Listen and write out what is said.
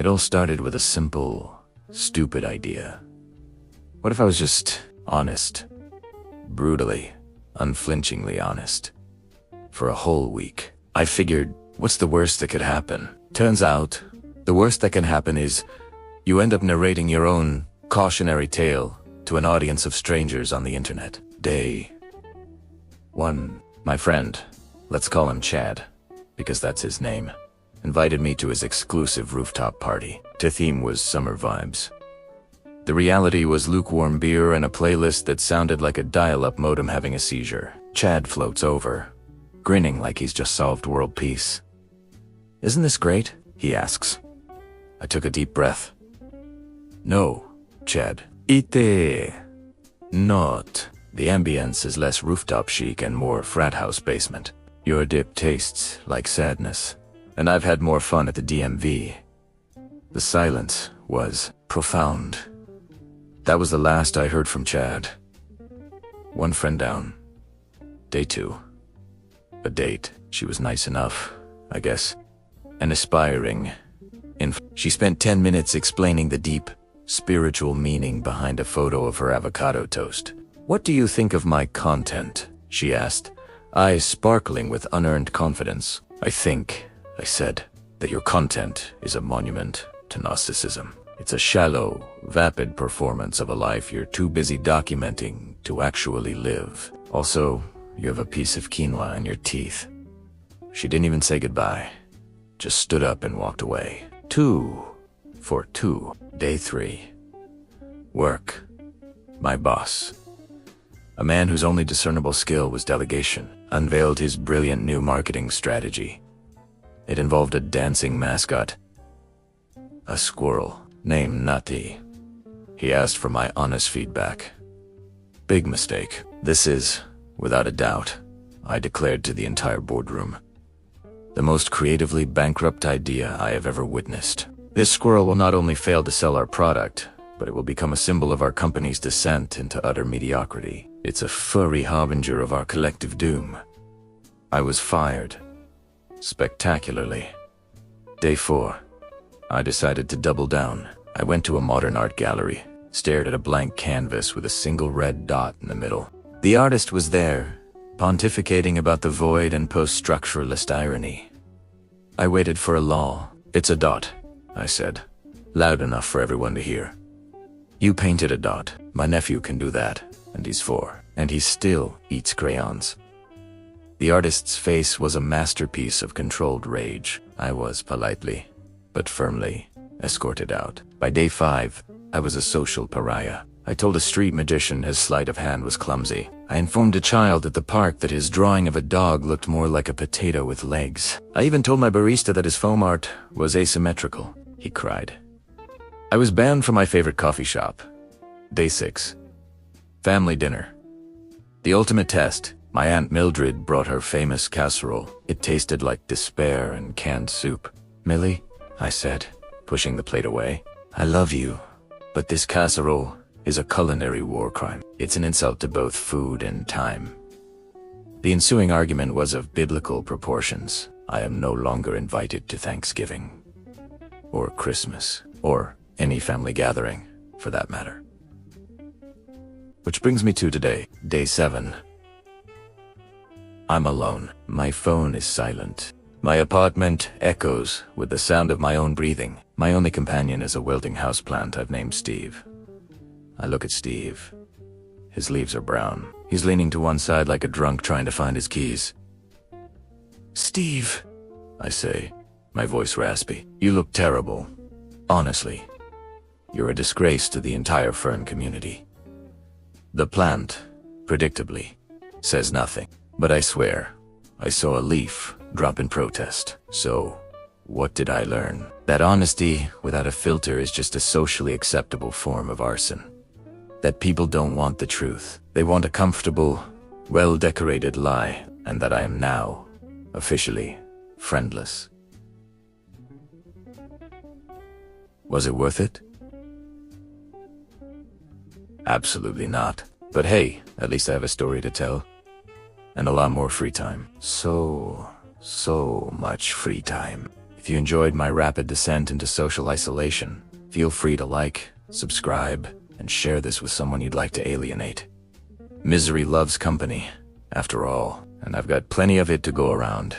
It all started with a simple, stupid idea. What if I was just honest? Brutally, unflinchingly honest. For a whole week. I figured, what's the worst that could happen? Turns out, the worst that can happen is you end up narrating your own cautionary tale to an audience of strangers on the internet. Day 1. My friend, let's call him Chad, because that's his name, invited me to his exclusive rooftop party. The theme was summer vibes. The reality was lukewarm beer and a playlist that sounded like a dial-up modem having a seizure. Chad floats over, grinning like he's just solved world peace. "Isn't this great?" he asks. I took a deep breath. "No, Chad. Ite. Not. The ambience is less rooftop chic and more frat house basement. Your dip tastes like sadness, and I've had more fun at the DMV." The silence was profound. That was the last I heard from Chad. One friend down. Day 2. A date. She was nice enough, I guess. And aspiring. She spent 10 minutes explaining the deep, spiritual meaning behind a photo of her avocado toast. "What do you think of my content?" she asked, eyes sparkling with unearned confidence. I said, "that your content is a monument to narcissism. It's a shallow, vapid performance of a life you're too busy documenting to actually live. Also, you have a piece of quinoa in your teeth." She didn't even say goodbye, just stood up and walked away. 2 for 2. Day 3. Work. My boss, a man whose only discernible skill was delegation, unveiled his brilliant new marketing strategy. It involved a dancing mascot, a squirrel named Nutty. He asked for my honest feedback. "Big mistake. This is, without a doubt," I declared to the entire boardroom, "the most creatively bankrupt idea I have ever witnessed. This squirrel will not only fail to sell our product, but it will become a symbol of our company's descent into utter mediocrity. It's a furry harbinger of our collective doom." I was fired. Spectacularly. Day 4. I decided to double down. I went to a modern art gallery, stared at a blank canvas with a single red dot in the middle. The artist was there, pontificating about the void and post-structuralist irony. I waited for a lull. "It's a dot," I said, loud enough for everyone to hear. "You painted a dot. My nephew can do that, and he's 4, and he still eats crayons." The artist's face was a masterpiece of controlled rage. I was politely, but firmly, escorted out. By day 5, I was a social pariah. I told a street magician his sleight of hand was clumsy. I informed a child at the park that his drawing of a dog looked more like a potato with legs. I even told my barista that his foam art was asymmetrical. He cried. I was banned from my favorite coffee shop. Day 6. Family dinner. The ultimate test. My Aunt Mildred brought her famous casserole. It tasted like despair and canned soup. "Millie," I said, pushing the plate away, "I love you, but this casserole is a culinary war crime. It's an insult to both food and time." The ensuing argument was of biblical proportions. I am no longer invited to Thanksgiving, or Christmas, or any family gathering, for that matter. Which brings me to today, day 7. I'm alone. My phone is silent. My apartment echoes with the sound of my own breathing. My only companion is a wilting houseplant I've named Steve. I look at Steve. His leaves are brown. He's leaning to one side like a drunk trying to find his keys. "Steve," I say, my voice raspy, "you look terrible. Honestly. You're a disgrace to the entire fern community." The plant, predictably, says nothing. But I swear, I saw a leaf drop in protest. So, what did I learn? That honesty without a filter is just a socially acceptable form of arson. That people don't want the truth. They want a comfortable, well-decorated lie, and that I am now, officially, friendless. Was it worth it? Absolutely not. But hey, at least I have a story to tell. And a lot more free time. So much free time. If you enjoyed my rapid descent into social isolation, feel free to like, subscribe, and share this with someone you'd like to alienate. Misery loves company, after all, and I've got plenty of it to go around.